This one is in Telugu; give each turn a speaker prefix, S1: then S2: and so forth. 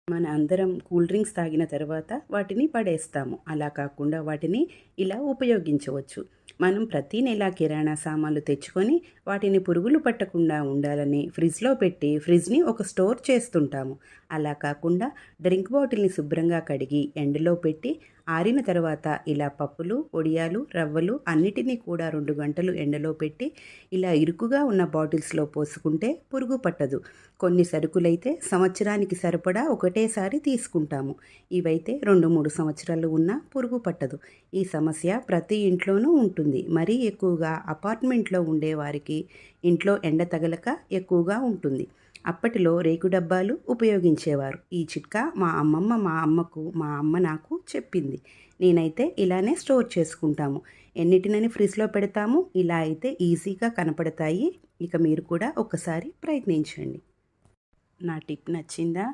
S1: మన అందరం కూల్ డ్రింక్స్ తాగిన తర్వాత వాటిని పడేస్తాము. అలా కాకుండా వాటిని ఇలా ఉపయోగించవచ్చు. మనం ప్రతి నెల కిరాణా సామాన్లు తెచ్చుకొని వాటిని పురుగులు పట్టకుండా ఉండాలని ఫ్రిడ్జ్లో పెట్టి ఫ్రిడ్జ్ని ఒక స్టోర్ చేస్తుంటాము. అలా కాకుండా డ్రింక్ బాటిల్ని శుభ్రంగా కడిగి ఎండలో పెట్టి ఆరిన తర్వాత ఇలా పప్పులు, వడియాలు, రవ్వలు అన్నిటినీ కూడా 2 గంటలు ఎండలో పెట్టి ఇలా ఇరుకుగా ఉన్న బాటిల్స్లో పోసుకుంటే పురుగు పట్టదు. కొన్ని సరుకులైతే సంవత్సరానికి సరిపడా ఒకటేసారి తీసుకుంటాము. ఇవైతే 2-3 సంవత్సరాలు ఉన్నా పురుగు పట్టదు. ఈ సమస్య ప్రతి ఇంట్లోనూ ఉంటుంది. మరీ ఎక్కువగా అపార్ట్మెంట్లో ఉండేవారికి ఇంట్లో ఎండ తగలక ఎక్కువగా ఉంటుంది. అప్పటిలో రేకు డబ్బాలు ఉపయోగించేవారు. ఈ చిట్కా మా అమ్మకు మా అమ్మ నాకు చెప్పింది. నేనైతే ఇలానే స్టోర్ చేసుకుంటాము. ఎన్నిటినని ఫ్రిడ్జ్లో పెడతాము. ఇలా అయితే ఈజీగా కనపడతాయి. ఇక మీరు కూడా ఒకసారి ప్రయత్నించండి. నా టిప్ నచ్చిందా?